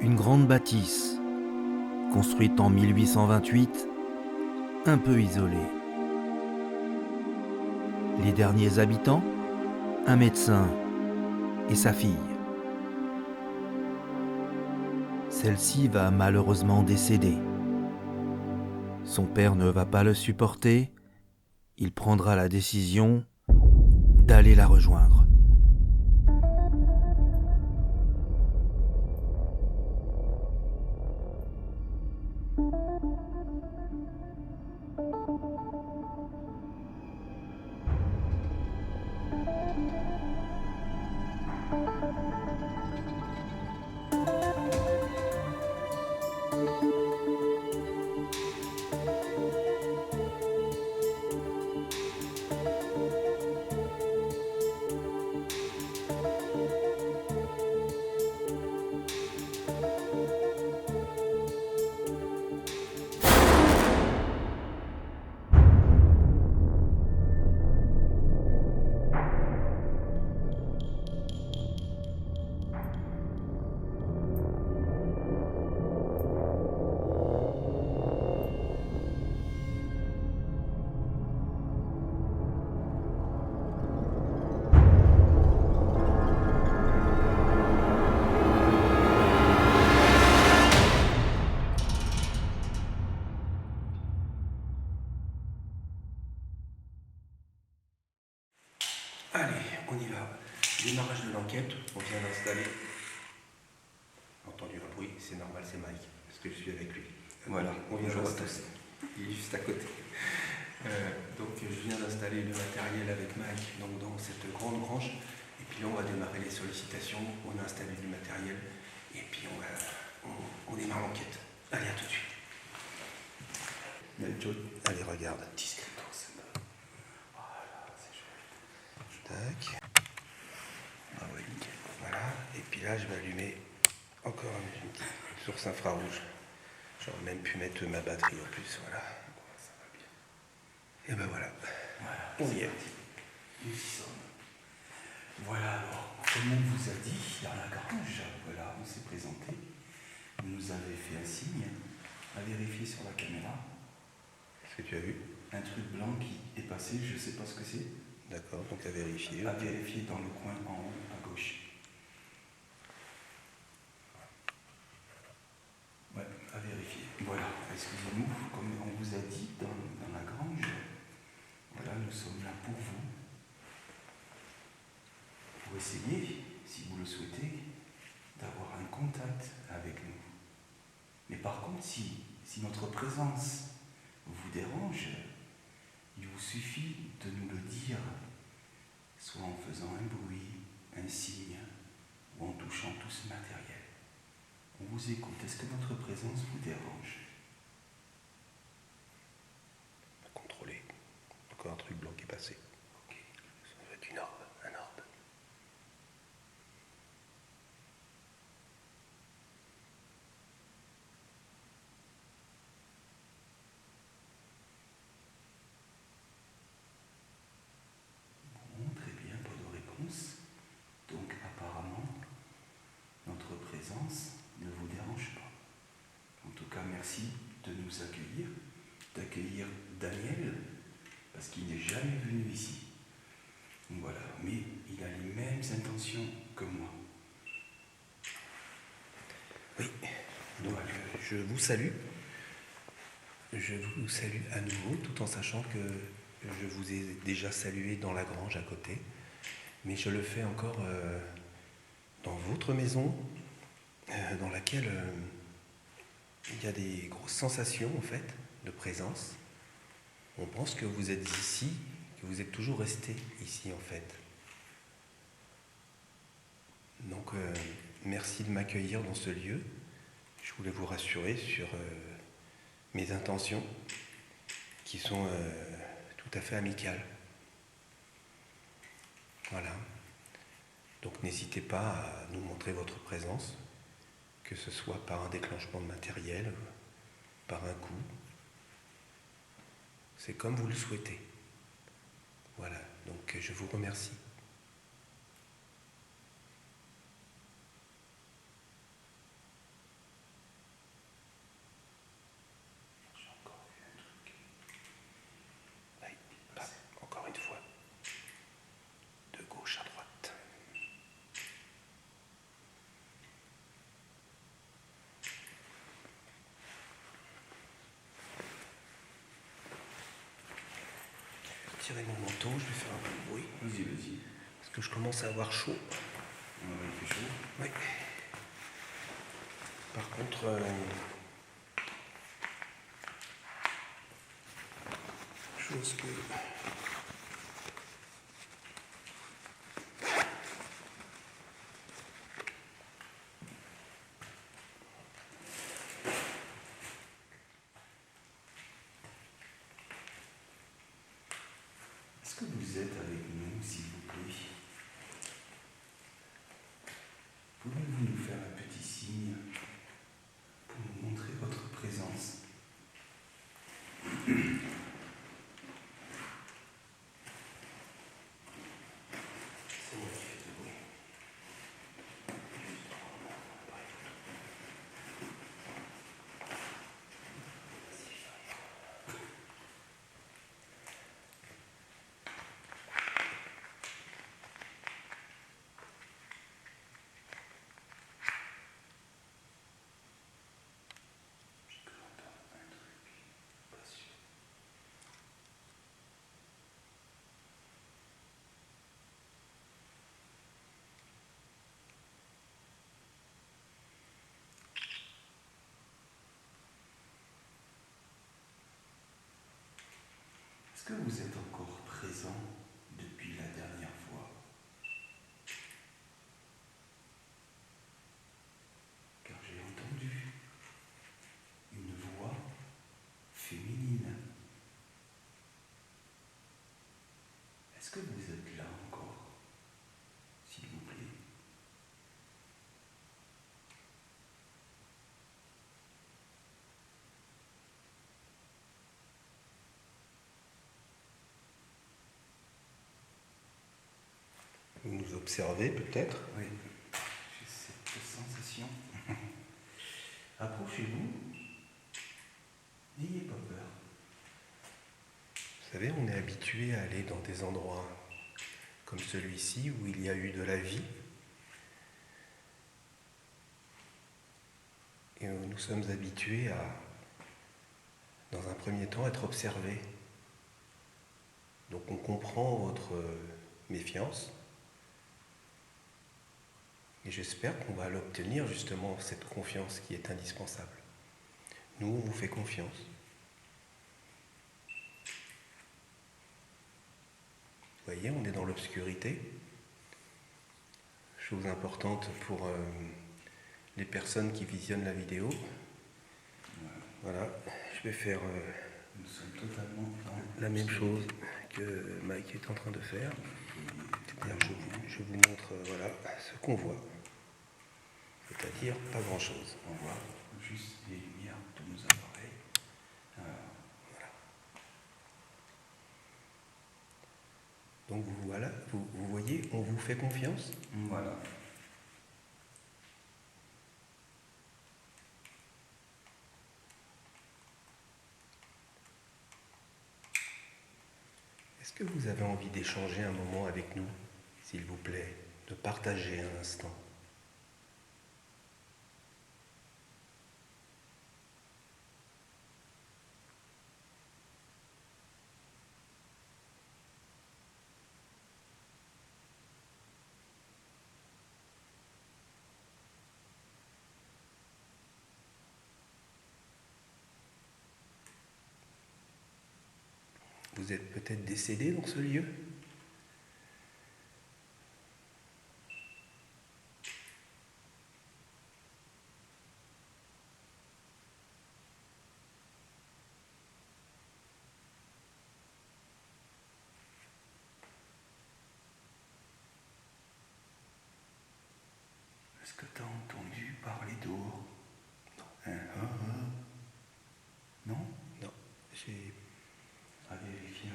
Une grande bâtisse, construite en 1828, un peu isolée. Les derniers habitants, un médecin et sa fille. Celle-ci va malheureusement décéder. Son père ne va pas le supporter, il prendra la décision d'aller la rejoindre. Allez, on y va. Démarrage de l'enquête, on vient d'installer. Entendu un bruit, c'est normal, c'est Mike, parce que je suis avec lui. Voilà, on vient d'installer. Il est juste à côté. Donc je viens d'installer le matériel avec Mike dans cette grande grange. Et puis là, on va démarrer les sollicitations. On a installé du matériel. Et puis on démarre l'enquête. Allez, à tout de suite. Allez, regarde. Discrètement, ça me... Voilà, c'est chouette. Tac. Ah ouais, nickel. Voilà. Et puis là, je vais allumer encore une petite source infrarouge. J'aurais même pu mettre ma batterie en plus. Voilà. Ça va bien. Et ben voilà. On y est. Nous y sommes. Voilà alors, comme on vous a dit dans la grange, voilà, on s'est présenté. Vous nous avez fait un signe à vérifier sur la caméra. Qu'est-ce que tu as vu? Un truc blanc qui est passé, je ne sais pas ce que c'est. D'accord, donc à vérifier. À vérifier dans le coin en haut à gauche. Ouais, à vérifier. Voilà, excusez-nous, comme on vous a dit dans la grange, voilà, nous sommes là pour vous. Pour essayer, si vous le souhaitez, d'avoir un contact avec nous. Mais par contre, si notre présence vous dérange, il vous suffit de nous le dire, soit en faisant un bruit, un signe, ou en touchant tout ce matériel. On vous écoute. Est-ce que notre présence vous dérange? Contrôler. Encore un truc blanc qui est passé. Ok. Ça doit être une orbe, un orbe. Bon, très bien, pas de réponse. Donc apparemment, notre présence ne vous dérange pas. En tout cas, merci de nous accueillir, d'accueillir Daniel, parce qu'il n'est jamais venu ici. Voilà, mais il a les mêmes intentions que moi. Oui, donc je vous salue. Je vous salue à nouveau, tout en sachant que je vous ai déjà salué dans la grange à côté. Mais je le fais encore dans votre maison, dans laquelle il y a des grosses sensations en fait de présence. On pense que vous êtes ici, que vous êtes toujours resté ici en fait. Donc merci de m'accueillir dans ce lieu. Je voulais vous rassurer sur mes intentions qui sont tout à fait amicales. Voilà. Donc n'hésitez pas à nous montrer votre présence, que ce soit par un déclenchement de matériel, par un coup. C'est comme vous le souhaitez. Voilà, donc je vous remercie. retirer mon manteau, je vais faire un peu de bruit. Vas-y, vas-y. Parce que je commence à avoir chaud. Il fait chaud. Oui. Par contre, chose que... Est-ce que vous êtes avec nous, s'il vous plaît? Pouvez-vous nous faire un petit signe pour nous montrer votre présence? C'est moi qui fais du bruit. Est-ce que vous êtes encore présent depuis la dernière fois? Car j'ai entendu une voix féminine. Est-ce que vous êtes là encore, s'il vous plaît? Vous nous observez peut-être? Oui, j'ai cette sensation. Approchez-vous, n'ayez pas peur. Vous savez, on est habitué à aller dans des endroits comme celui-ci où il y a eu de la vie. Et où nous sommes habitués à, dans un premier temps, être observés. Donc on comprend votre méfiance. Et j'espère qu'on va l'obtenir justement, cette confiance qui est indispensable. Nous, on vous fait confiance. Vous voyez, on est dans l'obscurité. Chose importante pour les personnes qui visionnent la vidéo. Voilà, je vais faire Nous sommes totalement dans la même chose que Mike est en train de faire. C'est-à-dire, je vous montre voilà, ce qu'on voit. C'est-à-dire pas grand-chose. On voit juste les lumières de nos appareils. Voilà. Donc voilà, vous voyez, on vous fait confiance. Voilà. Est-ce que vous avez envie d'échanger un moment avec nous, s'il vous plaît, de partager un instant? Vous êtes peut-être décédé dans ce lieu? Est-ce que tu as entendu parler d'eau? Non. Non? Non, j'ai À vérifier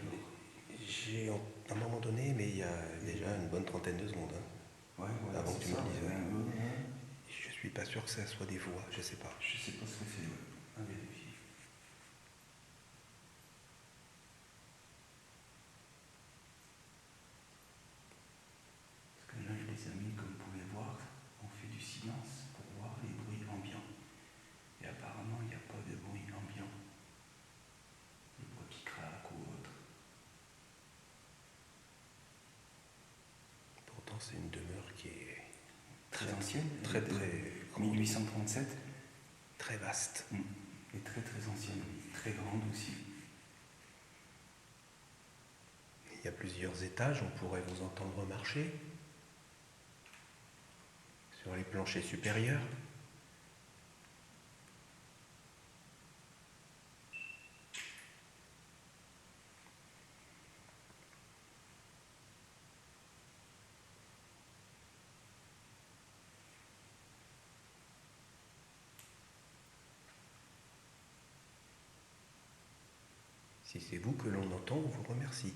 alors. à un moment donné, mais il y a déjà une bonne trentaine de secondes, Ouais, voilà, avant que c'est tu me ça. le dises. Je suis pas sûr que ça soit des voix, je sais pas. Je sais pas ce que c'est, ouais. À vérifier. Parce que là, les amis, comme vous pouvez voir, on fait du silence pour voir les bruits ambiants. Et apparemment, il n'y a pas de bruit ambiant. Les bois qui craquent ou autre. c'est une demeure qui est Très ancienne. très de grande, 1837. très vaste. Et très ancienne, oui. Très grande aussi. Il y a plusieurs étages, on pourrait vous entendre marcher sur les planchers supérieurs. Si c'est vous que l'on entend, on vous remercie.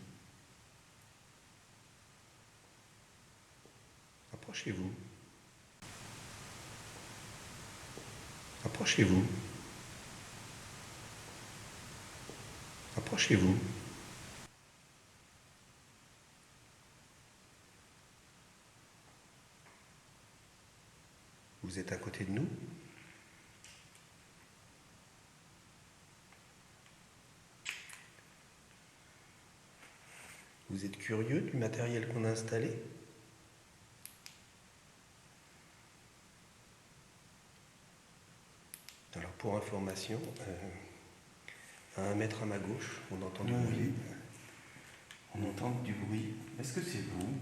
Approchez-vous. Approchez-vous. Approchez-vous. Vous êtes à côté de nous? Vous êtes curieux du matériel qu'on a installé? Alors pour information, à 1 mètre à ma gauche, on entend du bruit. On entend du bruit. Est-ce que c'est vous?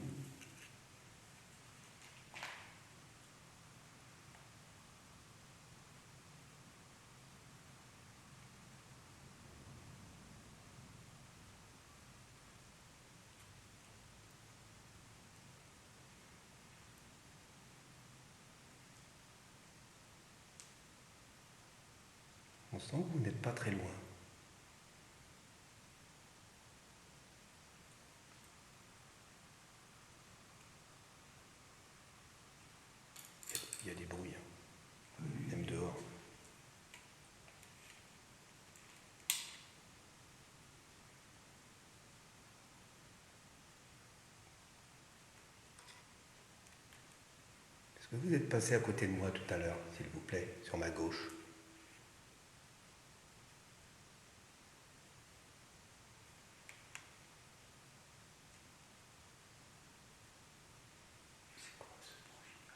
On sent que vous n'êtes pas très loin. Il y a des bruits, même dehors. Est-ce que vous êtes passé à côté de moi tout à l'heure, s'il vous plaît, sur ma gauche? C'est quoi ce bruit-là?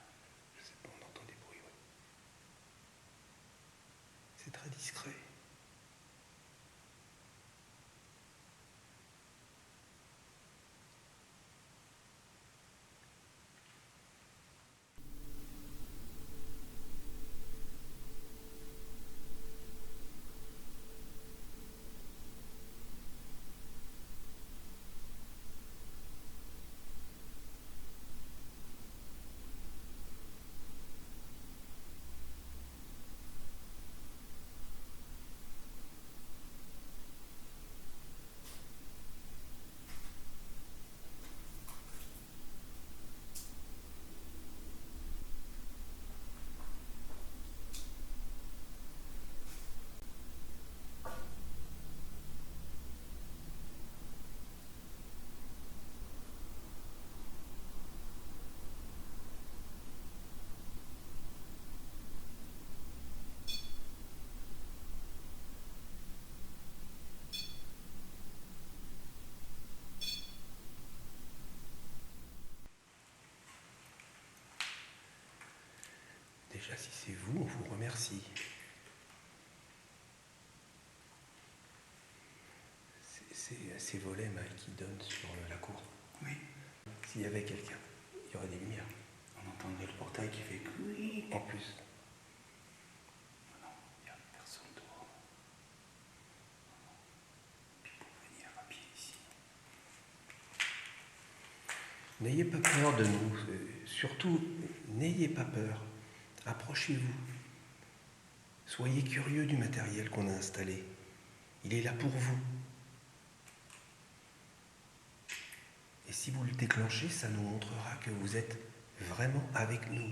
Je sais pas, on entend des bruits, oui. C'est très discret. Déjà, si c'est vous, on vous remercie. C'est ces volets, Mike, qui donnent sur la cour. Oui. S'il y avait quelqu'un, il y aurait des lumières. On entendrait le portail qui fait oui. En plus. Non, il n'y a personne dehors. Puis pour venir à pied ici. N'ayez pas peur de nous. Surtout, n'ayez pas peur. Approchez-vous. Soyez curieux du matériel qu'on a installé. Il est là pour vous. Et si vous le déclenchez, ça nous montrera que vous êtes vraiment avec nous.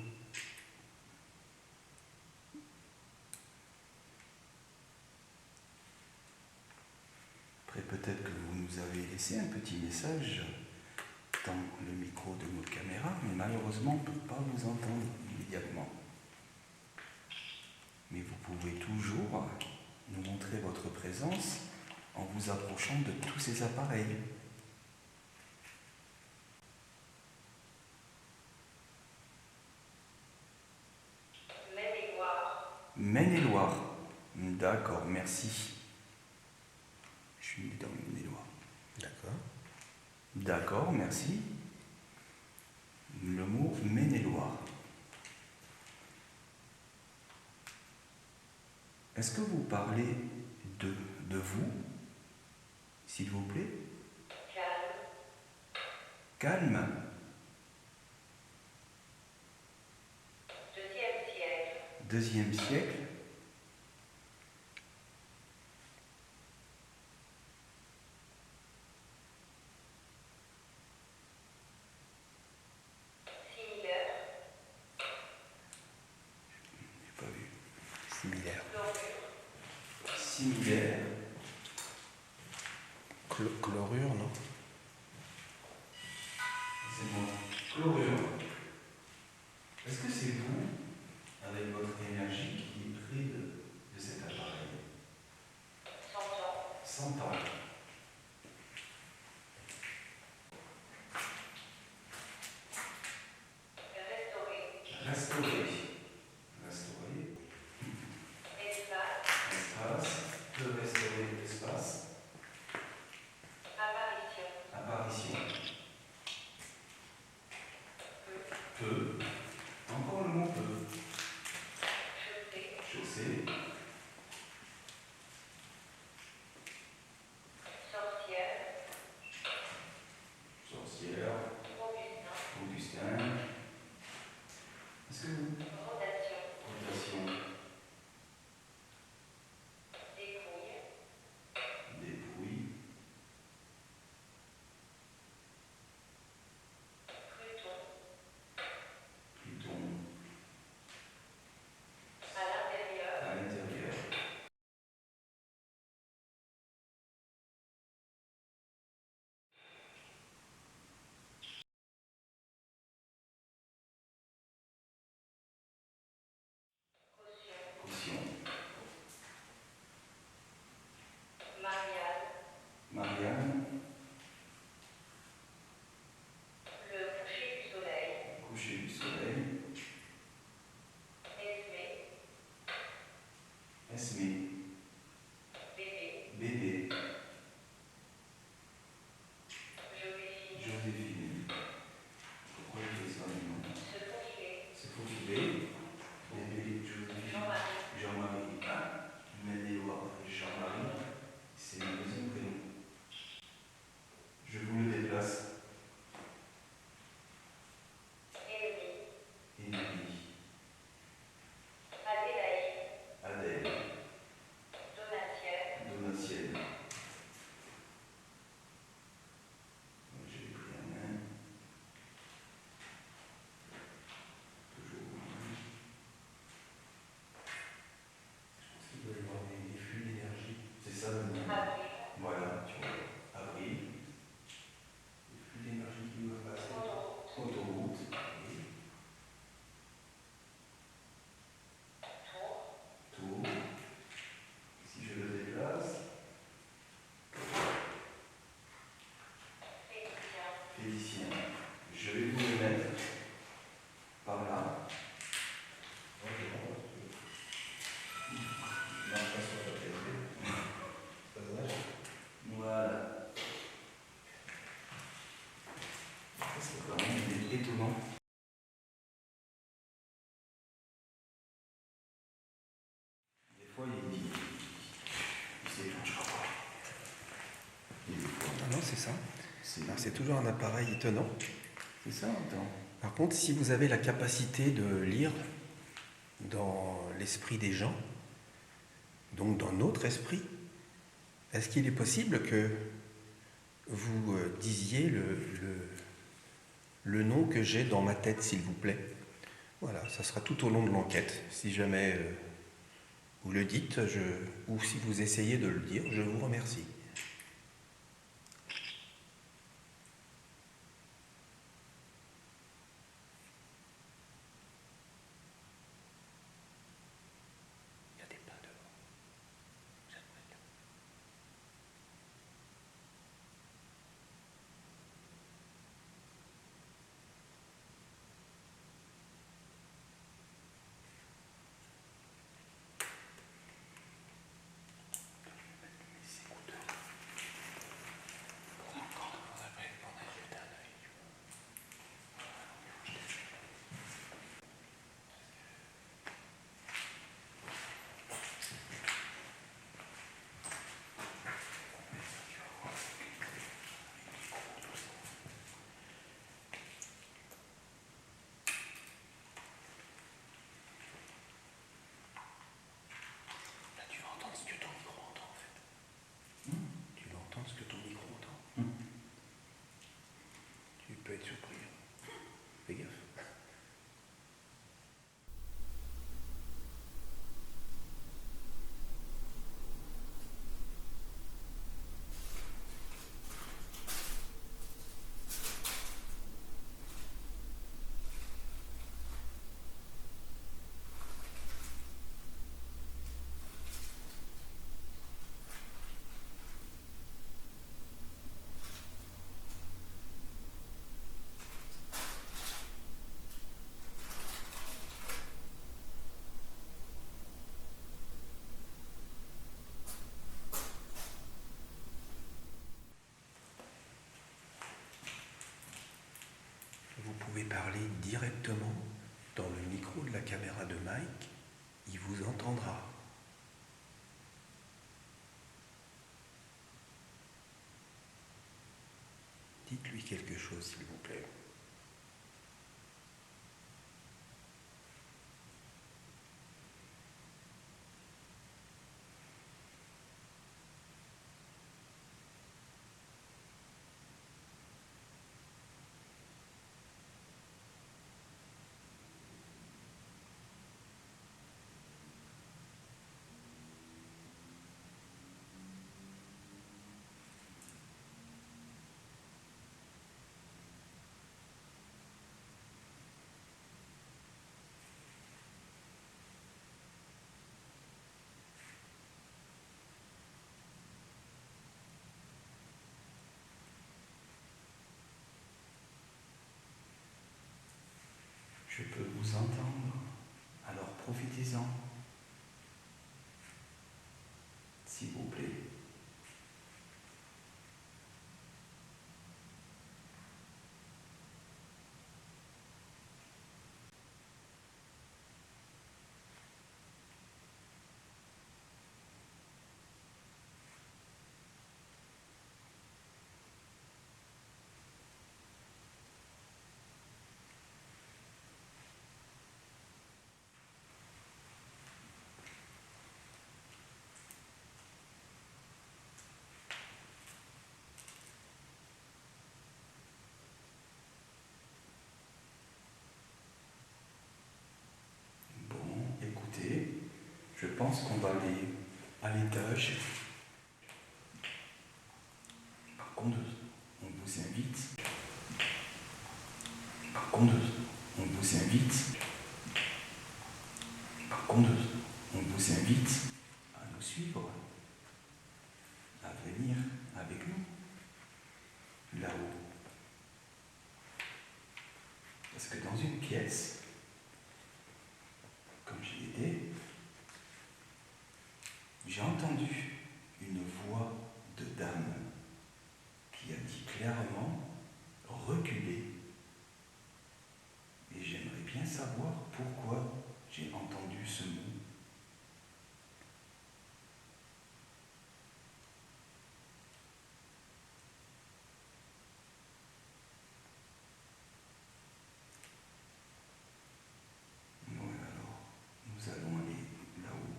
Après, peut-être que vous nous avez laissé un petit message dans le micro de notre caméra, mais malheureusement, on ne peut pas vous entendre immédiatement. Mais vous pouvez toujours nous montrer votre présence en vous approchant de tous ces appareils. Maine-et-Loire. D'accord, merci. Je suis né dans le Maine-et-Loire. D'accord. D'accord, merci. Le mot Maine-et-Loire. Est-ce que vous parlez de vous, s'il vous plaît? Calme. Calme. Deuxième siècle. J'ai pas vu. Similaire. Similaire. Chlorure, non? C'est bon. Chlorure. Est-ce que c'est vous, avec votre énergie, qui est près de cet appareil? 100 ans. Restaurer. Restaurer. Espace. Que restaurer l'espace. Apparition. Peu. Encore le mot peu. Chaussée. Sorcière. Augustin. Est-ce que vous... Rotation. Dépouille. Pluton. À l'intérieur. Caution. Marianne. Coucher du soleil. Esmé. Bébé. Joséphine. Pourquoi il fait ça maintenant? Se faufiler. Bébé, Joséphine. Jean-Marie. Ah, Maine-et-Loire. Jean-Marie. C'est le deuxième prénom. Je vous le déplace. Émilie. Adèle. Donatienne. Je l'ai pris en main. Toujours en main. Je pense qu'il doit y avoir des flux d'énergie. C'est ça le nom. Voilà, tu vois. Avril. Les flux d'énergie qui doivent passer. Autoroute. Oui. Tour. Si je le déplace. Félicien. Je vais vous le mettre par là. Non, pas sur la tête. C'est pas dommage. Voilà. C'est quand même étonnant. Des fois, il s'éclenche pas. Ah non, c'est ça. C'est Alors, c'est toujours un appareil étonnant. c'est ça, attends. Par contre, si vous avez la capacité de lire dans l'esprit des gens, donc dans notre esprit, est-ce qu'il est possible que vous disiez le nom que j'ai dans ma tête, s'il vous plaît? Voilà, ça sera tout au long de l'enquête. Si jamais vous le dites, ou si vous essayez de le dire, je vous remercie. Il y a des pas dehors. J'aimerais bien. être surpris. Fais gaffe. Vous pouvez parler directement dans le micro de la caméra de Mike, il vous entendra. Dites-lui quelque chose, s'il vous plaît. Je peux vous entendre, alors profitez-en, s'il vous plaît. Écoutez, je pense qu'on va aller à l'étage. Par contre, on vous invite. Par contre, on vous invite. Par contre, on vous invite à nous suivre, à venir avec nous, là-haut. Parce que dans une pièce, comme j'y étais, j'ai entendu une voix de dame qui a dit clairement « reculez ». Et j'aimerais bien savoir pourquoi j'ai entendu ce mot. Nous allons aller là-haut.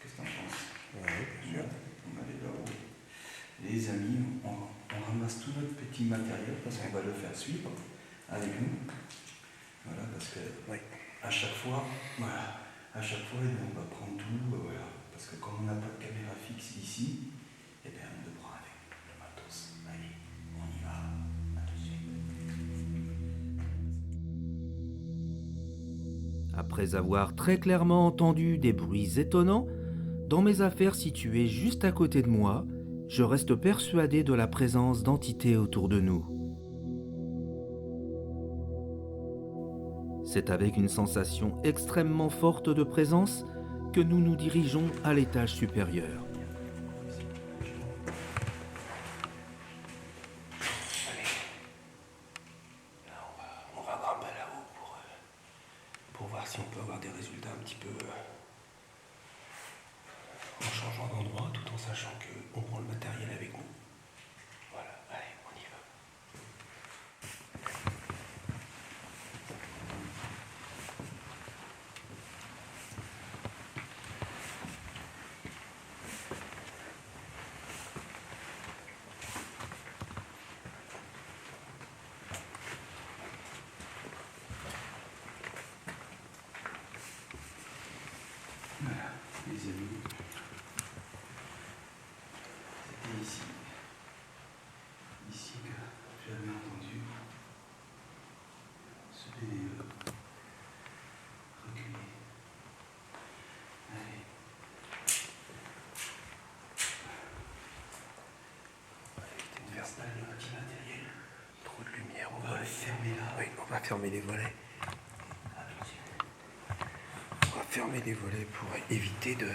Qu'est-ce que tu en penses? Ouais, bien sûr. On va aller là-haut. Les amis, on ramasse tout notre petit matériel parce qu'on va le faire suivre avec nous. Voilà, parce que à chaque fois, voilà, on va prendre tout, voilà, parce que comme on n'a pas de caméra fixe ici, eh bien on le prend avec le matos. Allez, on y va. À tout de suite. Après avoir très clairement entendu des bruits étonnants, dans mes affaires situées juste à côté de moi, je reste persuadé de la présence d'entités autour de nous. C'est avec une sensation extrêmement forte de présence que nous nous dirigeons à l'étage supérieur. On va grimper là-haut pour voir si on peut avoir des résultats un petit peu en changeant d'endroit tout en sachant qu'on prend le matériel avec nous. Voilà, allez, on y va. c'était ici. Ici que j'avais entendu ce bébé reculer. Allez. On va éviter de faire installer le petit matériel. Trop de lumière, on va fermer là. Oui, on va fermer les volets. On va fermer les volets pour éviter de...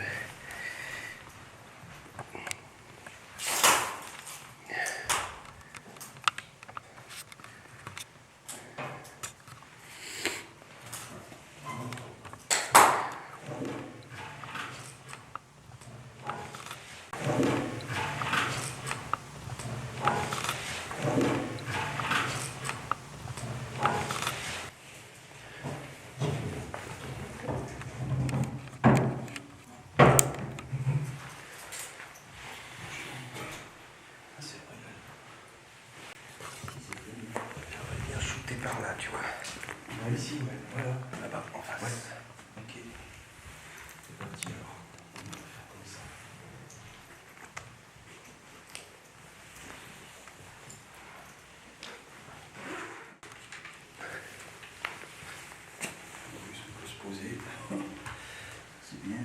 Bien shooter par là, tu vois. Ici, ouais, voilà. Là-bas, en face. Ouais. Ok. C'est parti alors. On va faire comme ça. En plus, on peut se poser. C'est bien.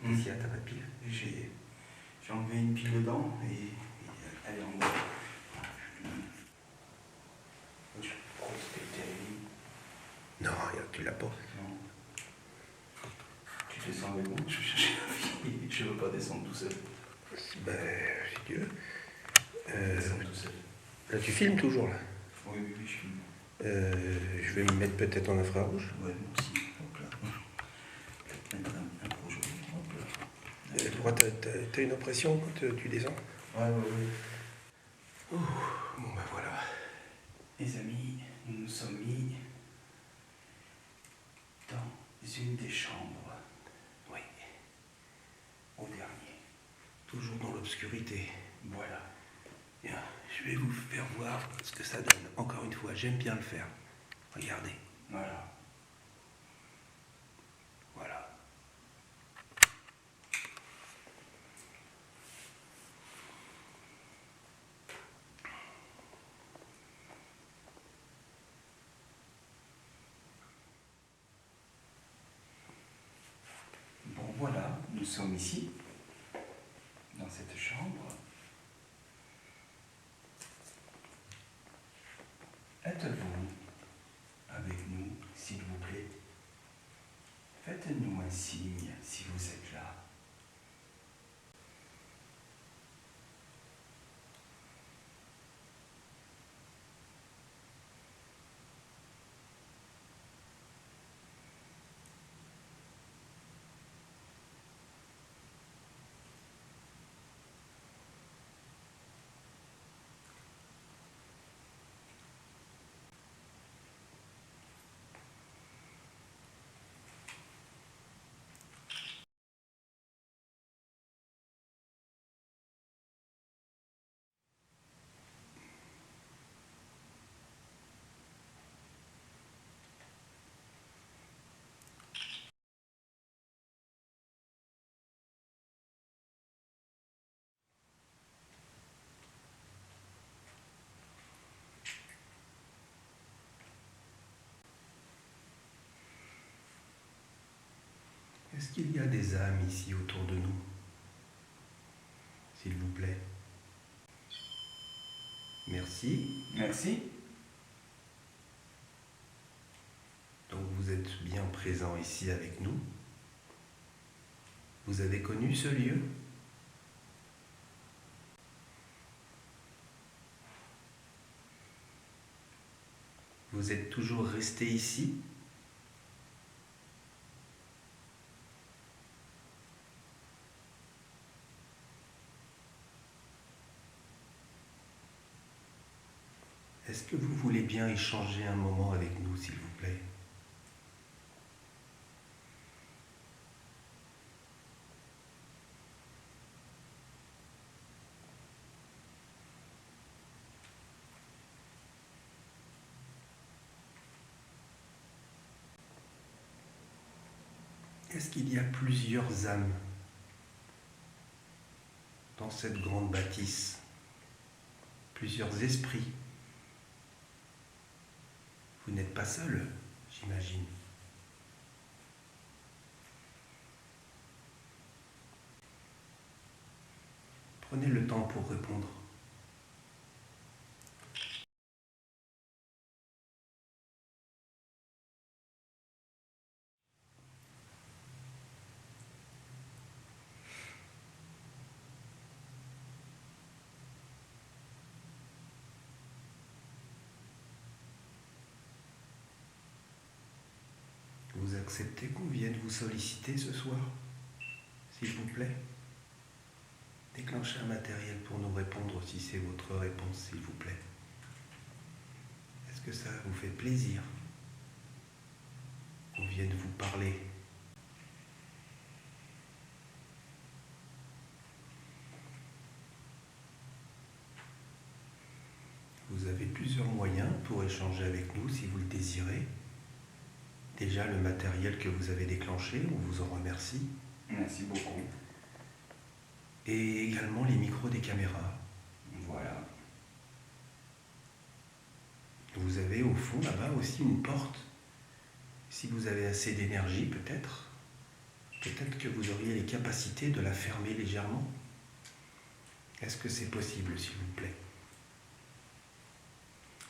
Ici, t'as pas de pile. J'ai enlevé une pile dedans et elle est en bas. Je crois que c'était terrible. Non, regarde, tu l'as pas. Non. Tu descends avec moi, je vais chercher la fille. Je veux pas descendre tout seul. Ben, si tu veux. Descendre tout seul. Là, tu filmes toujours, là. Oui, oui, oui, je filme. Je vais me mettre peut-être en infrarouge. Ouais, moi aussi. Hop là. Mettre un projet. Hop là. Pourquoi t'as une impression quand tu descends? Ouais, ouais, ouais. Bon, ben voilà. Les amis, nous nous sommes mis dans une des chambres. Oui. Au dernier. Toujours dans l'obscurité. Voilà. Bien, je vais vous faire voir ce que ça donne. Encore une fois, j'aime bien le faire. Regardez. Voilà. Voilà. Bon, voilà, nous sommes ici, dans cette chambre. Êtes-vous avec nous, s'il vous plaît? Faites-nous un signe si vous êtes là. Est-ce qu'il y a des âmes ici autour de nous? S'il vous plaît. Merci. Merci. Donc vous êtes bien présent ici avec nous. Vous avez connu ce lieu? Vous êtes toujours resté ici? Est-ce que vous voulez bien échanger un moment avec nous, s'il vous plaît? est-ce qu'il y a plusieurs âmes dans cette grande bâtisse? Plusieurs esprits? Vous n'êtes pas seul, j'imagine. Prenez le temps pour répondre. Vous acceptez qu'on vienne vous solliciter ce soir, s'il vous plaît? Déclenchez un matériel pour nous répondre si c'est votre réponse, s'il vous plaît. Est-ce que ça vous fait plaisir qu'on vienne vous parler? Vous avez plusieurs moyens pour échanger avec nous si vous le désirez. Déjà, le matériel que vous avez déclenché, on vous en remercie. Merci beaucoup. Et également les micros des caméras. Voilà. Vous avez au fond là-bas aussi une porte. Si vous avez assez d'énergie, peut-être que vous auriez les capacités de la fermer légèrement. Est-ce que c'est possible, s'il vous plaît?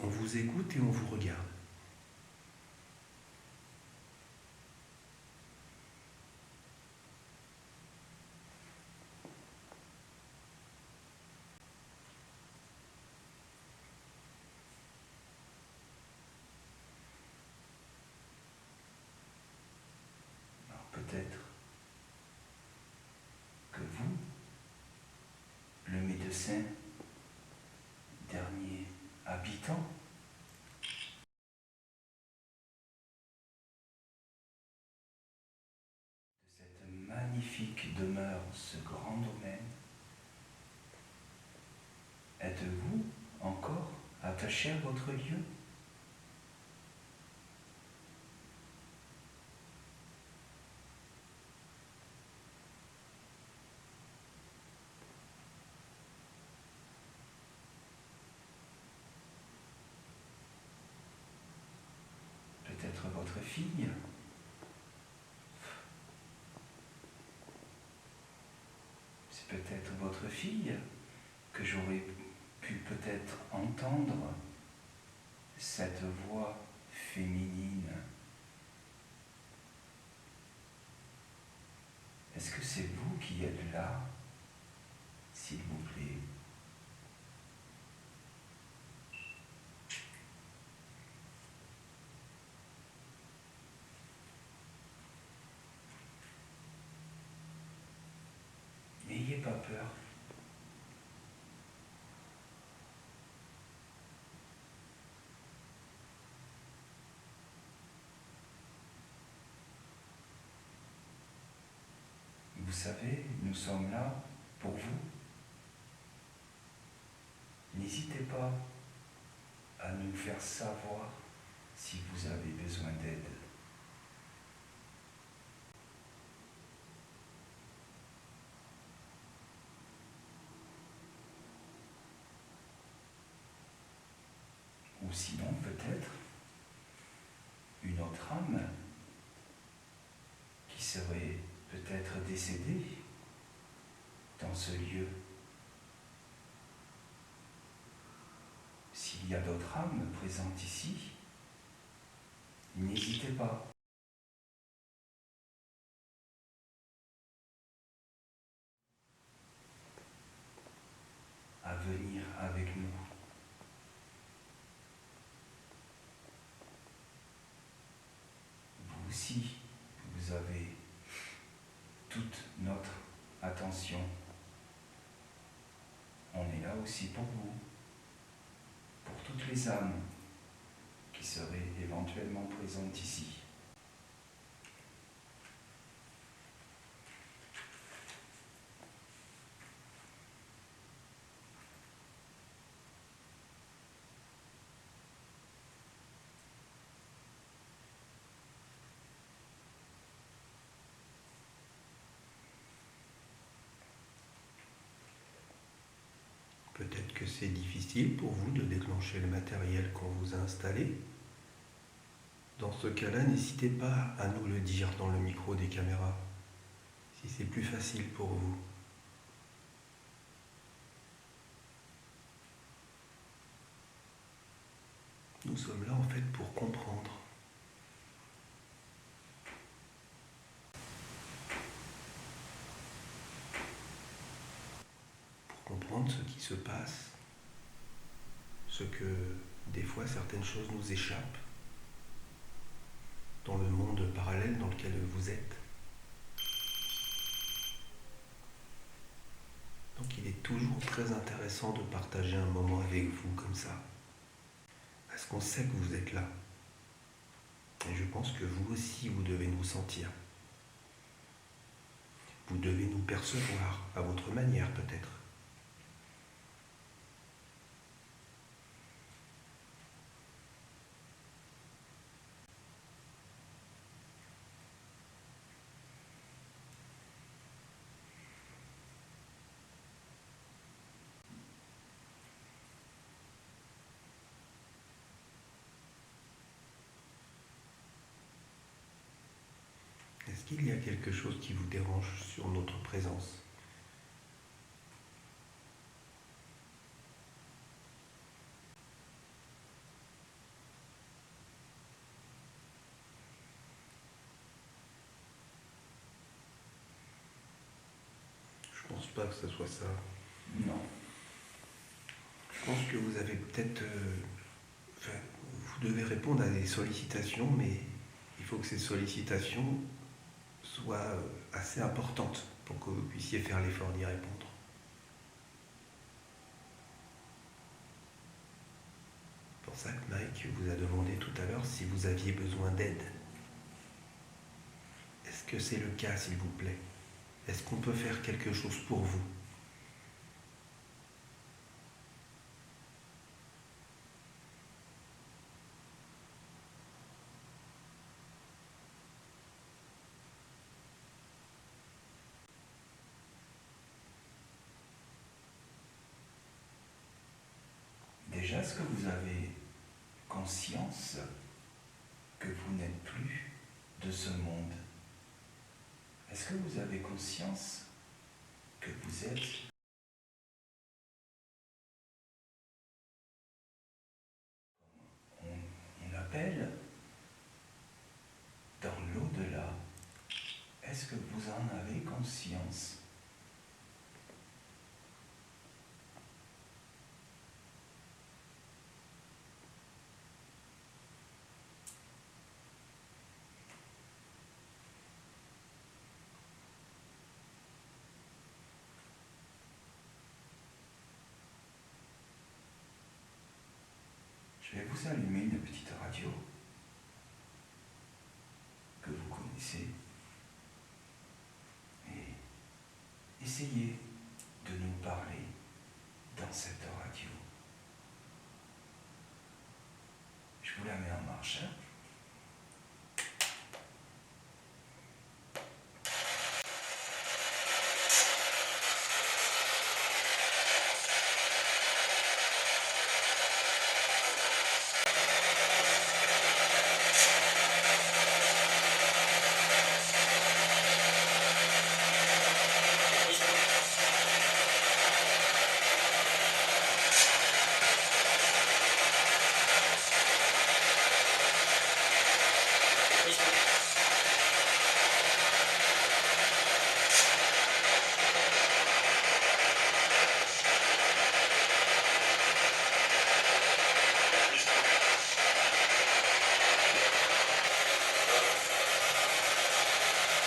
On vous écoute et on vous regarde. Alors peut-être que vous, le médecin, dernier habitant, de cette magnifique demeure, ce grand domaine, êtes-vous encore attaché à votre lieu? Peut-être votre fille? C'est peut-être votre fille que j'aurais pu peut-être entendre cette voix féminine. Est-ce que c'est vous qui êtes là, s'il vous plaît? N'ayez pas peur. Vous savez, nous sommes là pour vous. N'hésitez pas à nous faire savoir si vous avez besoin d'aide. Ou sinon, peut-être, une autre âme qui serait peut-être décédée dans ce lieu. S'il y a d'autres âmes présentes ici, n'hésitez pas. À venir avec nous. Vous aussi, vous avez toute notre attention. On est là aussi pour vous, pour toutes les âmes qui seraient éventuellement présentes ici. que c'est difficile pour vous de déclencher le matériel qu'on vous a installé? Dans ce cas-là, n'hésitez pas à nous le dire dans le micro des caméras, si c'est plus facile pour vous. Nous sommes là en fait pour comprendre. Pour comprendre ce qui se passe, ce que des fois certaines choses nous échappent dans le monde parallèle dans lequel vous êtes. Donc il est toujours très intéressant de partager un moment avec vous comme ça. Parce qu'on sait que vous êtes là. Et je pense que vous aussi, vous devez nous sentir. Vous devez nous percevoir à votre manière peut-être. Est-ce qu'il y a quelque chose qui vous dérange sur notre présence? Je pense pas que ce soit ça. Non. Je pense que vous avez peut-être... vous devez répondre à des sollicitations, mais il faut que ces sollicitations soient assez importantes pour que vous puissiez faire l'effort d'y répondre. C'est pour ça que Mike vous a demandé tout à l'heure si vous aviez besoin d'aide. Est-ce que c'est le cas, s'il vous plaît? Est-ce qu'on peut faire quelque chose pour vous? Déjà, est-ce que vous avez conscience que vous n'êtes plus de ce monde? Est-ce que vous avez conscience que vous êtes on appelle dans l'au-delà? Est-ce que vous en avez conscience? Je vais vous allumer une petite radio que vous connaissez et essayez de nous parler dans cette radio. Je vous la mets en marche.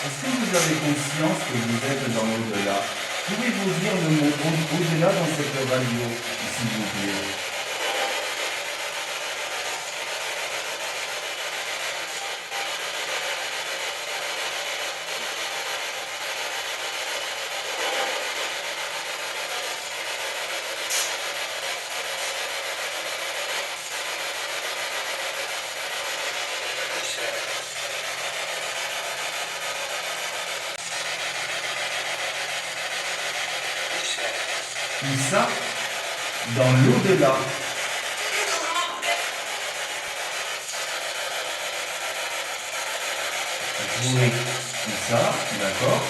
Est-ce que vous avez conscience que vous êtes dans l'au-delà? Pouvez-vous dire le mot au-delà dans cette radio, s'il vous plaît? Où ça? dans l'au-delà. Jouer tout ça, d'accord.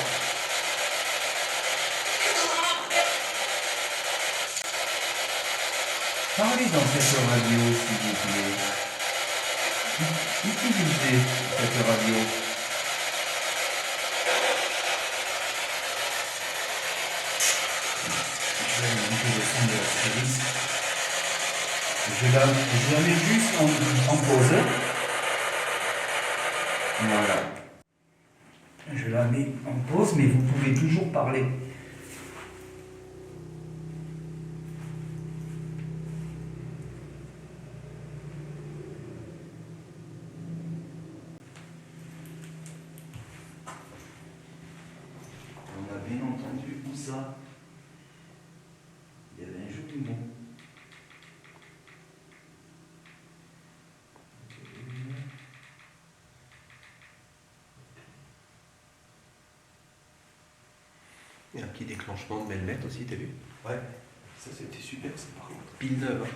Parlez dans cette radio, s'il vous plaît. Utilisez cette radio. Je vais monter le son de la série. Je la mets juste en pause. Voilà. Je la mets en pause, mais vous pouvez toujours parler. On a bien entendu où ça? Il y avait un joli mot. Il y a un petit déclenchement de Melmette aussi, t'as vu? Ouais, ça c'était super, ça par contre. Pile neuve. Hein.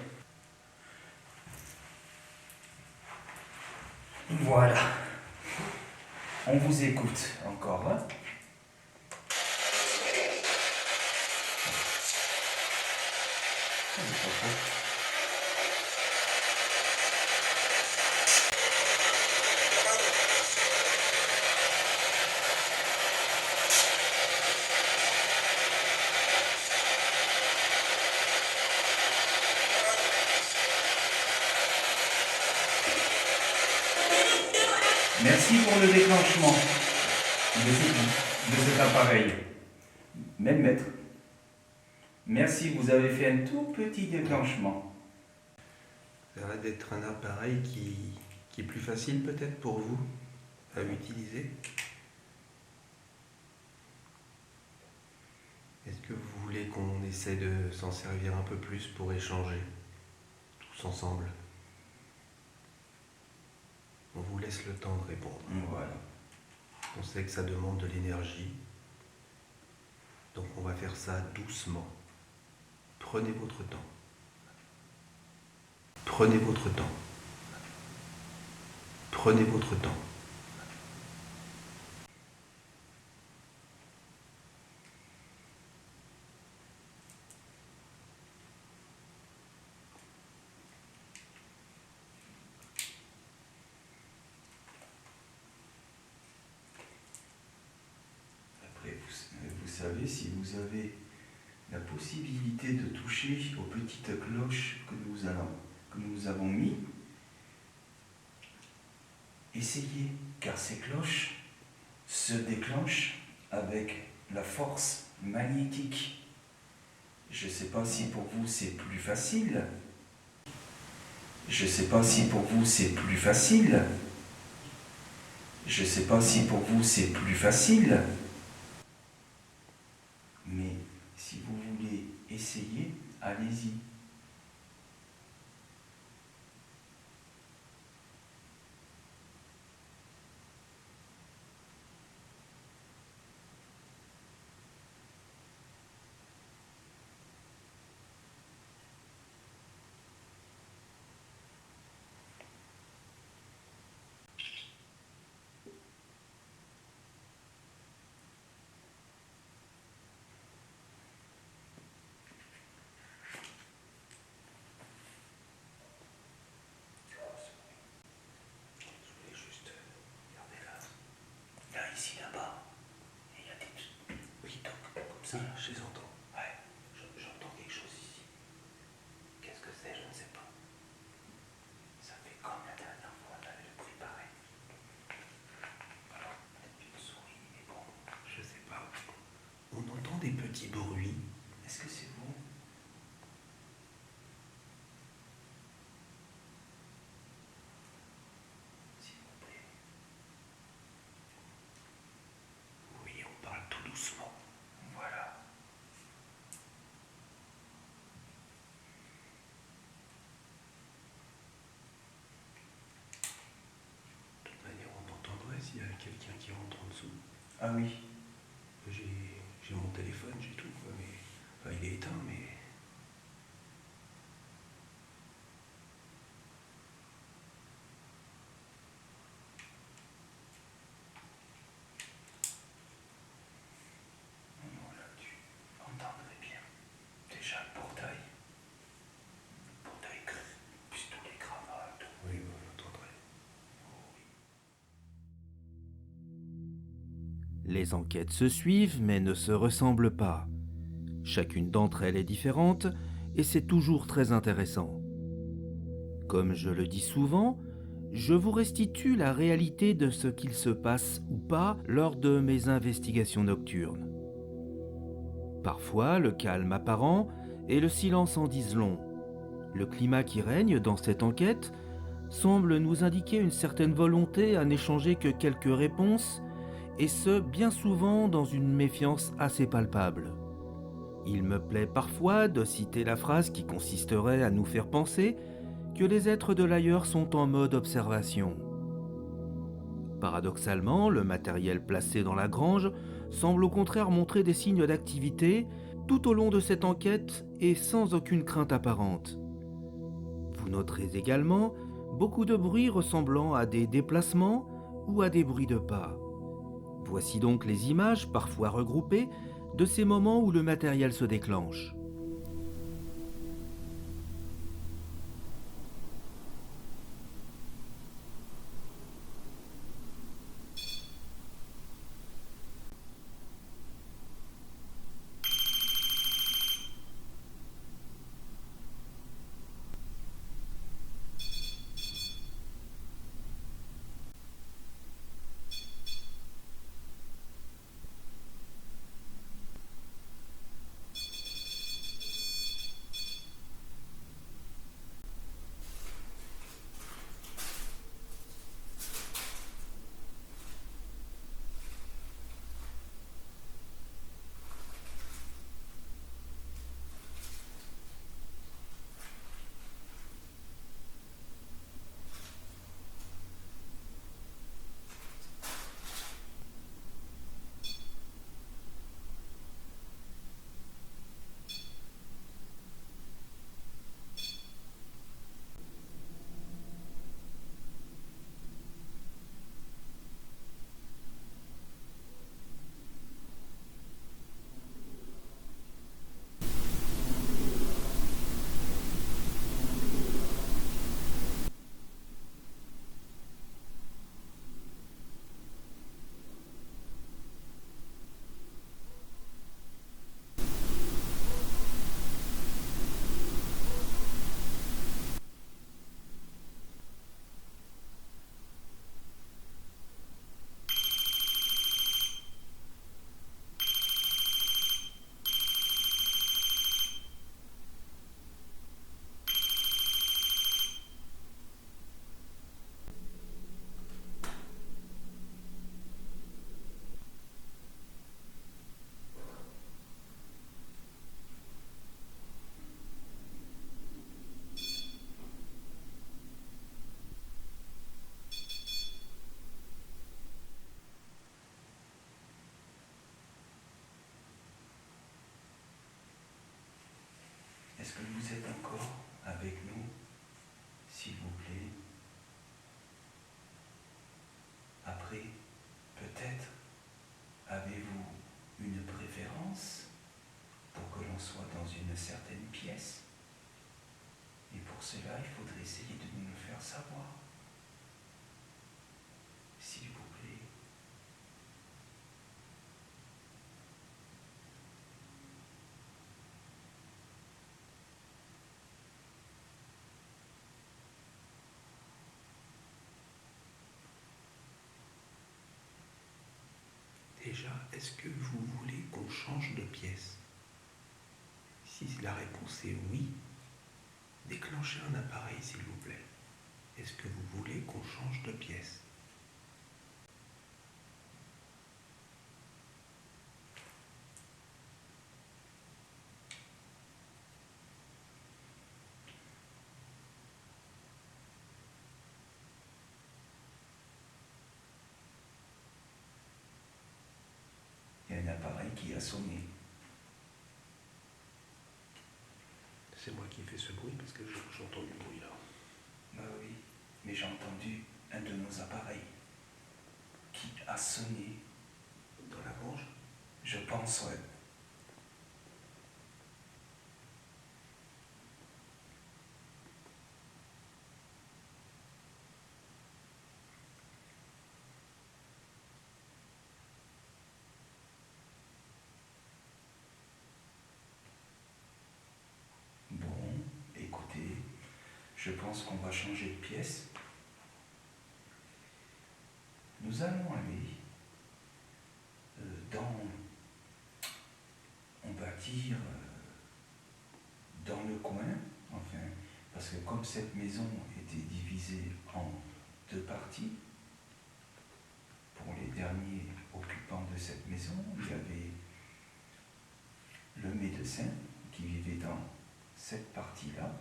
Voilà. On vous écoute encore, hein? Merci pour le déclenchement de cet appareil. Même maître. Merci, vous avez fait un tout petit déclenchement. Ça a l'air d'être un appareil qui est plus facile peut-être pour vous à utiliser. Est-ce que vous voulez qu'on essaie de s'en servir un peu plus pour échanger tous ensemble? On vous laisse le temps de répondre. Voilà. On sait que ça demande de l'énergie. Donc on va faire ça doucement. Prenez votre temps. Prenez votre temps. Prenez votre temps. Après, vous savez, si vous avez la possibilité de toucher aux petites cloches que nous avons mis, essayez, car ces cloches se déclenchent avec la force magnétique. Je ne sais pas si pour vous c'est plus facile. Je ne sais pas si pour vous c'est plus facile. Je ne sais pas si pour vous c'est plus facile. Mais si vous voulez essayer, allez-y. Là, ici, là-bas, il y a des petits tocs comme ça. Je les entends. Ouais. J'entends quelque chose ici. Qu'est-ce que c'est? Je ne sais pas. Ça fait comme la dernière fois, on avait le bruit pareil. Alors, peut-être une souris, mais bon. Je sais pas. On entend des petits bruits. Est-ce que c'est vous? S'il vous plaît. Oui, on parle tout doucement. Voilà. De toute manière, on entendrait s'il y a quelqu'un qui rentre en dessous. Ah oui. J'ai mon téléphone, j'ai tout, quoi, mais enfin, il est éteint, mais Les enquêtes se suivent mais ne se ressemblent pas. Chacune d'entre elles est différente et c'est toujours très intéressant. Comme je le dis souvent, je vous restitue la réalité de ce qu'il se passe ou pas lors de mes investigations nocturnes. Parfois, le calme apparent et le silence en disent long. Le climat qui règne dans cette enquête semble nous indiquer une certaine volonté à n'échanger que quelques réponses, et ce, bien souvent dans une méfiance assez palpable. Il me plaît parfois de citer la phrase qui consisterait à nous faire penser que les êtres de l'ailleurs sont en mode observation. Paradoxalement, le matériel placé dans la grange semble au contraire montrer des signes d'activité tout au long de cette enquête et sans aucune crainte apparente. Vous noterez également beaucoup de bruits ressemblant à des déplacements ou à des bruits de pas. Voici donc les images, parfois regroupées, de ces moments où le matériel se déclenche. Est-ce que vous êtes encore avec nous, s'il vous plaît? Après, peut-être avez-vous une préférence pour que l'on soit dans une certaine pièce? Et pour cela, il faudrait essayer de nous le faire savoir. S'il vous plaît. Déjà, est-ce que vous voulez qu'on change de pièce? Si la réponse est oui, déclenchez un appareil s'il vous plaît. Est-ce que vous voulez qu'on change de pièce? Il y a un appareil qui a sonné. C'est moi qui ai fait ce bruit parce que j'entends du bruit là. Bah oui, mais j'ai entendu un de nos appareils qui a sonné. Dans la grange? Je pense, ouais. je pense qu'on va changer de pièce. Nous allons aller dans, on va dire, dans le coin, enfin, parce que comme cette maison était divisée en deux parties, pour les derniers occupants de cette maison, il y avait le médecin qui vivait dans cette partie-là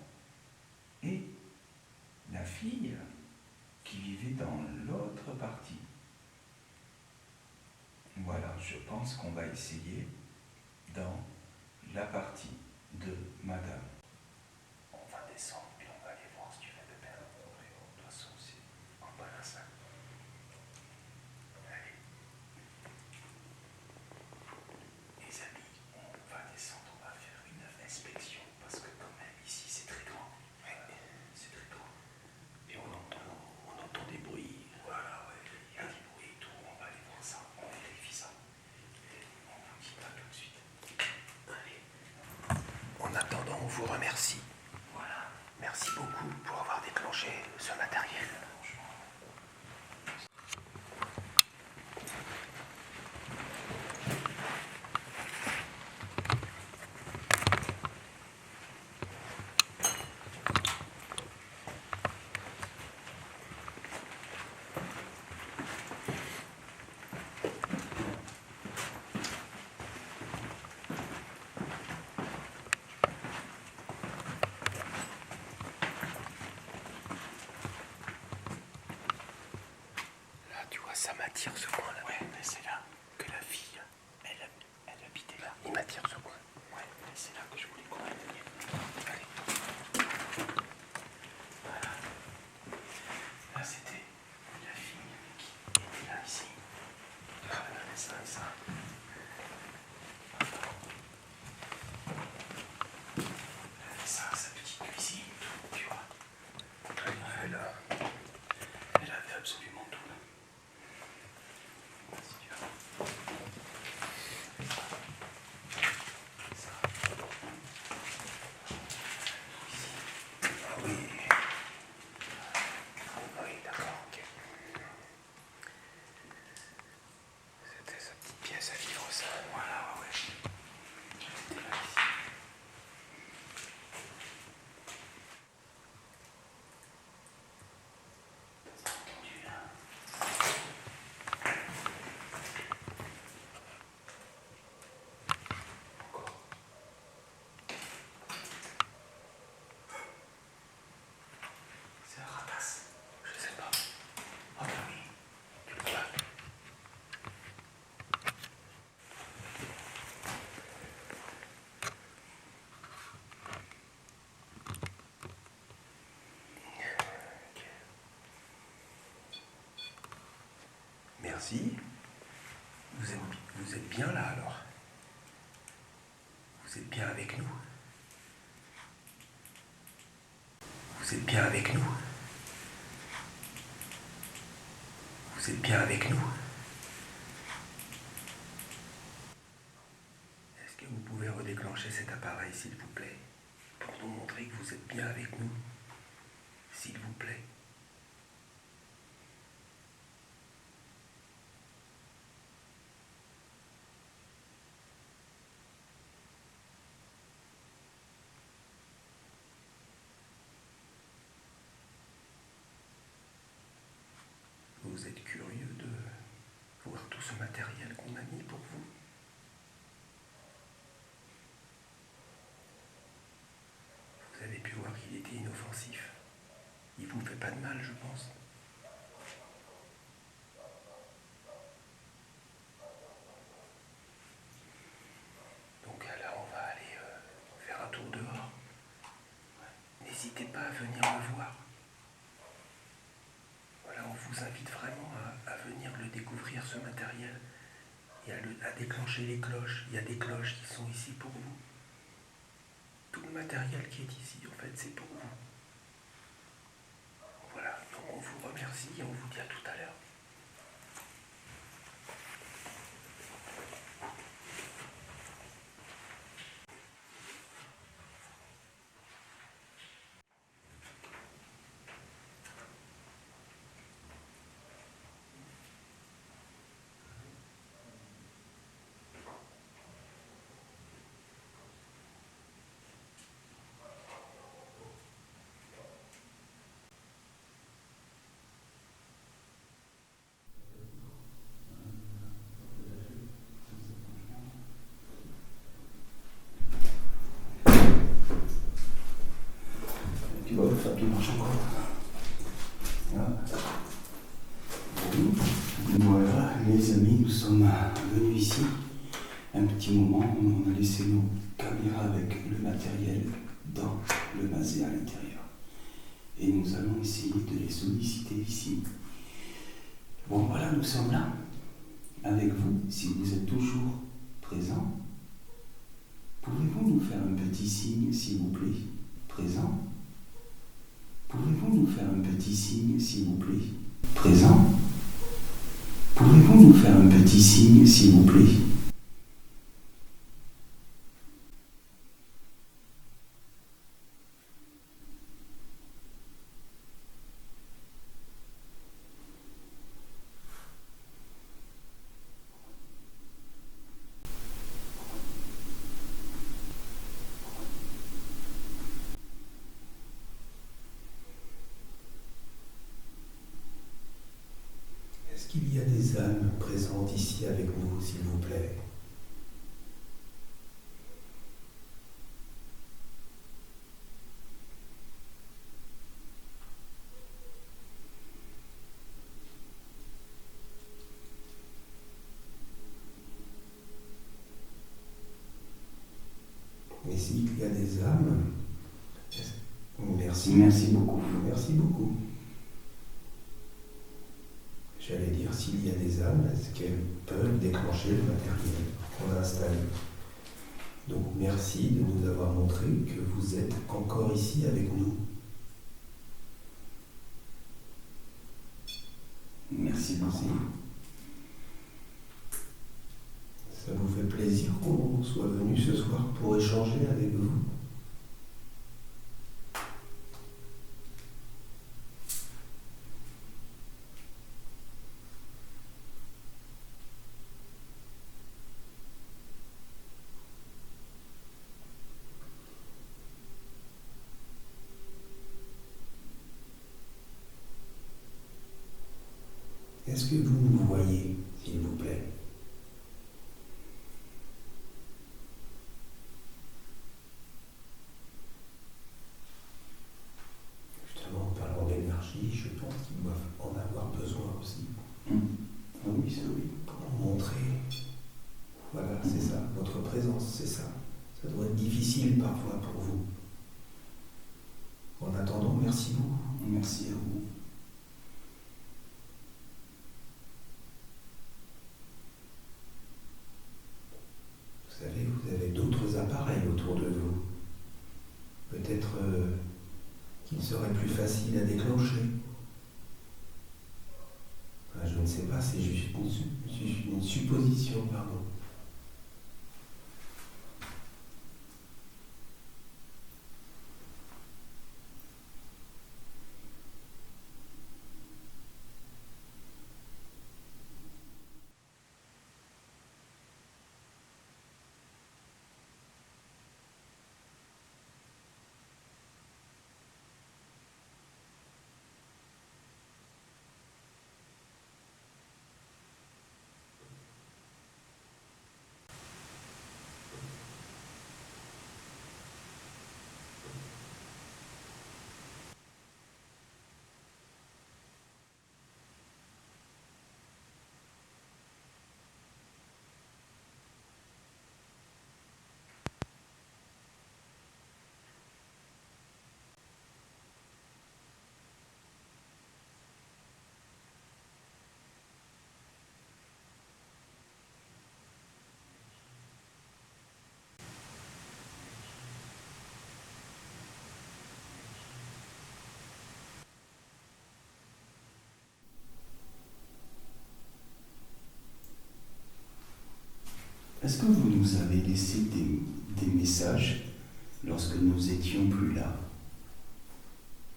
et la fille qui vivait dans l'autre partie. Voilà, je pense qu'on va essayer dans la partie de madame. On va descendre, puis on va aller voir si tu fais de perdre. De toute façon, c'est en bas de la salle. Allez. Les amis, on va descendre, on va faire une inspection, parce que quand même, ici, c'est très grand. Ouais, c'est très grand. Et on entend des bruits. Voilà, ouais, il y a des bruits et tout, on va aller voir ça, on vérifie ça. On vous dit pas tout de suite. Allez. En attendant, on vous remercie. Voilà. Merci beaucoup pour avoir déclenché ce matériel. Ça m'attire ce coin-là. Ouais, mais c'est là que la fille, elle habitait là. Il m'attire ce coin. Ouais, mais c'est là que je voulais qu'on aille. Allez. Voilà. Là, c'était la fille qui était là, ici. Ah, ça. Elle avait ça, sa petite cuisine, tout, tu vois. Elle avait absolument tout. Si tu veux. Ça. Ici. Ah oui. Oui, d'accord, ok. C'était sa petite pièce à vivre, ça. Voilà, ouais. C'était là, ici. T'as entendu, là? Encore. C'est un rapace. Je sais pas. Ah bah oui. Tu le vois? Merci. Vous êtes bien là alors? Vous êtes bien avec nous? Vous êtes bien avec nous? Vous êtes bien avec nous? Est-ce que vous pouvez redéclencher cet appareil, s'il vous plaît, pour nous montrer que vous êtes bien avec nous? S'il vous plaît. Vous êtes curieux de voir tout ce matériel qu'on a mis pour vous? Vous avez pu voir qu'il était inoffensif. Il vous fait pas de mal, je pense. Donc là, on va aller faire un tour dehors. N'hésitez pas à venir me voir. Voilà, on vous invite vraiment à venir le découvrir, ce matériel, et à déclencher les cloches. Il y a des cloches qui sont ici pour vous. Tout le matériel qui est ici, en fait, c'est pour vous. Voilà, donc on vous remercie et on vous dit à tout à l'heure. les amis, nous sommes venus ici. Un petit moment, on a laissé nos caméras avec le matériel dans le masé à l'intérieur. Et nous allons essayer de les solliciter ici. Bon, voilà, nous sommes là, avec vous, si vous êtes toujours présent. Pouvez-vous nous faire un petit signe, s'il vous plaît? Présent? Pouvez-vous nous faire un petit signe, s'il vous plaît? Présent? Pouvez-vous nous faire un petit signe, s'il vous plaît? Est-ce qu'il y a des âmes présentes ici avec nous, s'il vous plaît? Et s'il y a des âmes, Merci beaucoup. Merci beaucoup. J'allais dire, s'il y a des âmes, est-ce qu'elles peuvent déclencher le matériel qu'on a installé? Donc merci de nous avoir montré que vous êtes encore ici avec nous. Merci beaucoup. Ça vous fait plaisir qu'on soit venu ce soir pour échanger avec vous? Est-ce que vous nous voyez, s'il vous plaît? Justement, en parlant d'énergie, je pense qu'ils doivent en avoir besoin aussi. Oui, ça oui. Pour nous montrer, voilà, c'est ça, votre présence, c'est ça. Ça doit être difficile parfois pour vous. En attendant, merci beaucoup. Merci à vous. Vous savez, vous avez d'autres appareils autour de vous. Peut-être qu'il serait plus facile à déclencher. Enfin, je ne sais pas, c'est juste une supposition, pardon. Est-ce que vous nous avez laissé des messages lorsque nous étions plus là?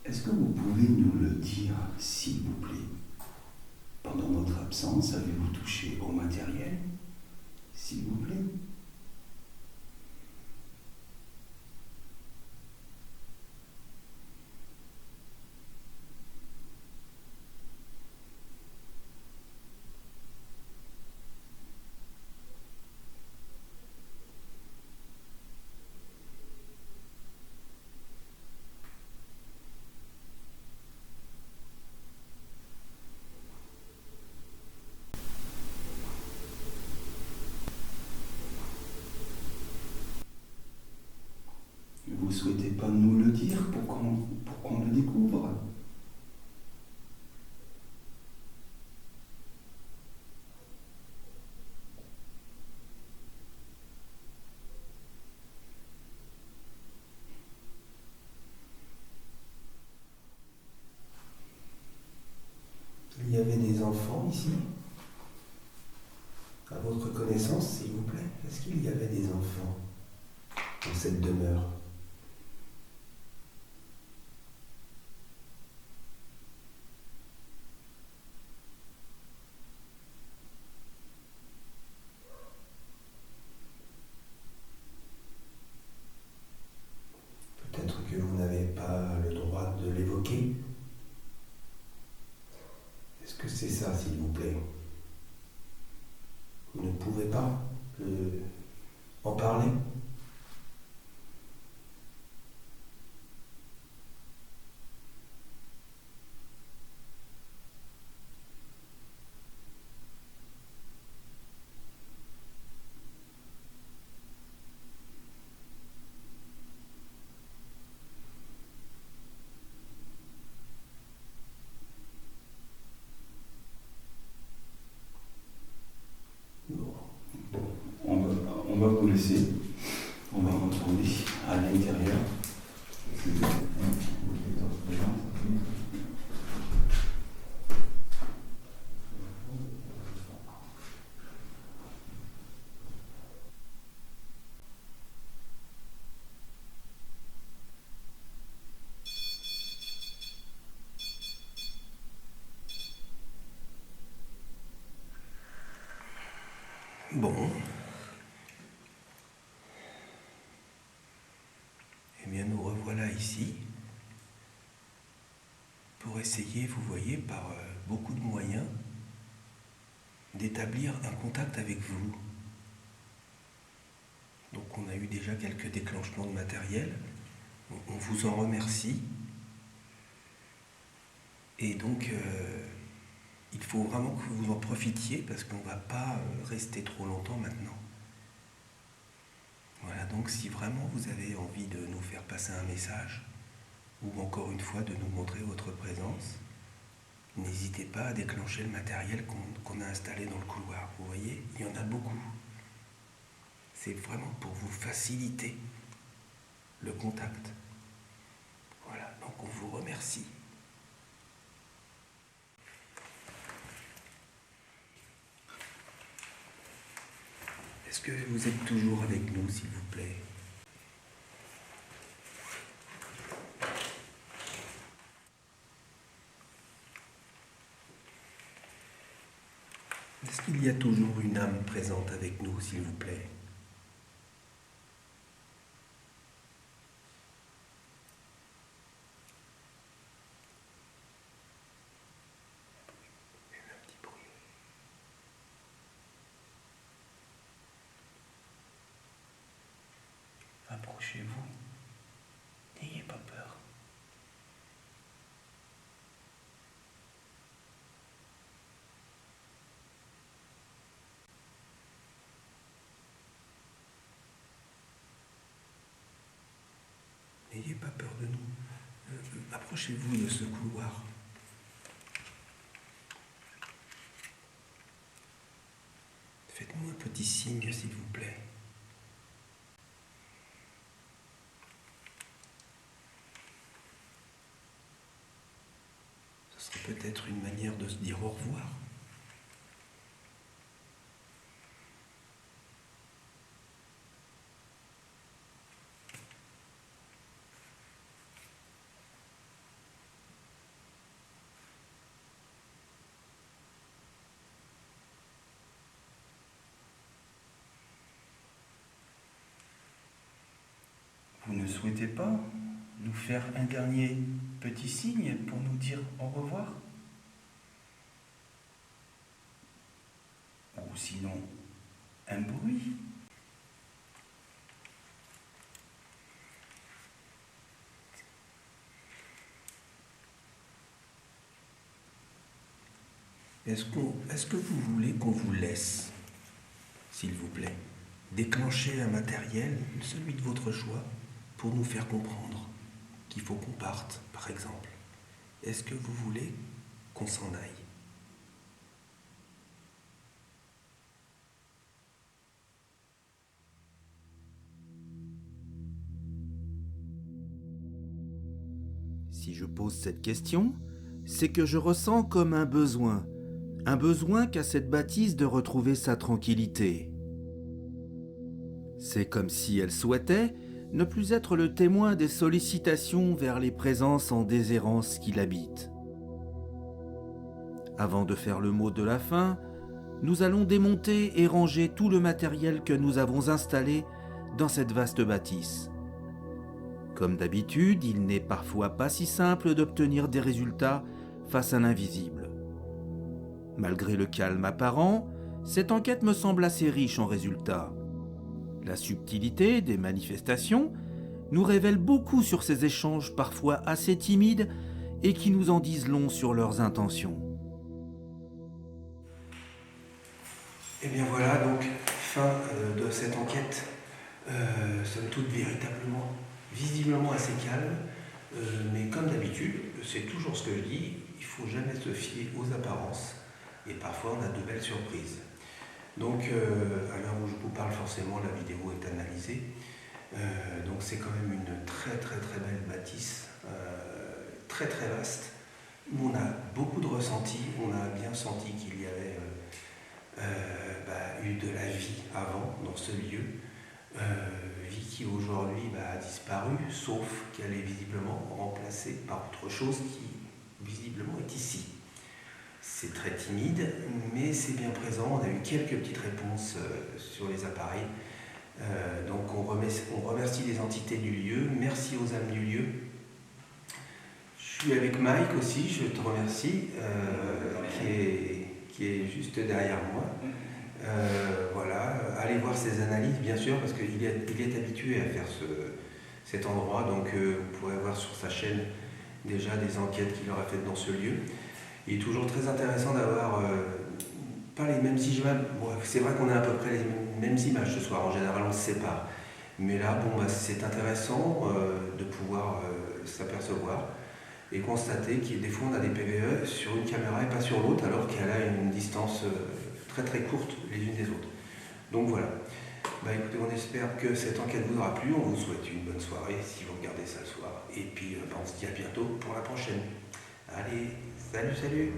Est-ce que vous pouvez nous le dire, s'il vous plaît? Pendant notre absence, avez-vous touché au matériel? S'il vous plaît. souhaitez pas nous le dire pour qu'on le découvre? Il y avait des enfants ici? À votre connaissance, s'il vous plaît, est-ce qu'il y avait des enfants dans cette demeure? Peut-être que vous n'avez pas le droit de l'évoquer. Est-ce que c'est ça, s'il vous plaît? Vous ne pouvez pas en parler? On va vous laisser. On va retourner à l'intérieur. Bon. Eh bien, nous revoilà ici pour essayer, vous voyez, par beaucoup de moyens, d'établir un contact avec vous. Donc on a eu déjà quelques déclenchements de matériel. On vous en remercie. Et donc, il faut vraiment que vous en profitiez parce qu'on ne va pas rester trop longtemps maintenant. Voilà, donc si vraiment vous avez envie de nous faire passer un message, ou encore une fois de nous montrer votre présence, n'hésitez pas à déclencher le matériel qu'on a installé dans le couloir. Vous voyez, il y en a beaucoup. C'est vraiment pour vous faciliter le contact. Voilà, donc on vous remercie. Est-ce que vous êtes toujours avec nous, s'il vous plaît? Est-ce qu'il y a toujours une âme présente avec nous, s'il vous plaît? Un petit bruit. Approchez-vous. N'ayez pas peur. N'ayez pas peur de nous. Approchez-vous de ce couloir. Faites-nous un petit signe, s'il vous plaît. Ce serait peut-être une manière de se dire au revoir. Vous ne souhaitez pas nous faire un dernier petit signe pour nous dire au revoir? Ou sinon, un bruit? Est-ce que vous voulez qu'on vous laisse, s'il vous plaît, déclencher un matériel, celui de votre choix, pour nous faire comprendre qu'il faut qu'on parte, par exemple. Est-ce que vous voulez qu'on s'en aille ? Si je pose cette question, c'est que je ressens comme un besoin qu'a cette bâtisse de retrouver sa tranquillité. C'est comme si elle souhaitait ne plus être le témoin des sollicitations vers les présences en déshérence qui l'habitent. Avant de faire le mot de la fin, nous allons démonter et ranger tout le matériel que nous avons installé dans cette vaste bâtisse. Comme d'habitude, il n'est parfois pas si simple d'obtenir des résultats face à l'invisible. Malgré le calme apparent, cette enquête me semble assez riche en résultats. La subtilité des manifestations nous révèle beaucoup sur ces échanges parfois assez timides et qui nous en disent long sur leurs intentions. Et bien voilà, donc, fin de cette enquête, somme toute véritablement, visiblement assez calme, mais comme d'habitude, c'est toujours ce que je dis, il ne faut jamais se fier aux apparences, et parfois on a de belles surprises. Donc, à l'heure où je vous parle, forcément, la vidéo est analysée, donc c'est quand même une très très très belle bâtisse, très très vaste, où on a beaucoup de ressentis, on a bien senti qu'il y avait eu de la vie avant dans ce lieu, vie qui aujourd'hui a disparu, sauf qu'elle est visiblement remplacée par autre chose qui visiblement est ici. C'est très timide, mais c'est bien présent. On a eu quelques petites réponses sur les appareils. Donc on remercie les entités du lieu, merci aux âmes du lieu. Je suis avec Mike aussi, je te remercie, qui est juste derrière moi. Voilà, allez voir ses analyses bien sûr, parce qu'il est habitué à faire cet endroit, donc vous pourrez voir sur sa chaîne déjà des enquêtes qu'il aura faites dans ce lieu. Il est toujours très intéressant d'avoir pas les mêmes images. Bon, c'est vrai qu'on a à peu près les mêmes images ce soir, en général on se sépare. Mais là, c'est intéressant de pouvoir s'apercevoir et constater qu'il des fois on a des PVE sur une caméra et pas sur l'autre, alors qu'elle a une distance très très courte les unes des autres. Donc voilà. Écoutez, on espère que cette enquête vous aura plu. On vous souhaite une bonne soirée si vous regardez ça le soir. Et puis on se dit à bientôt pour la prochaine. Allez, salut, salut!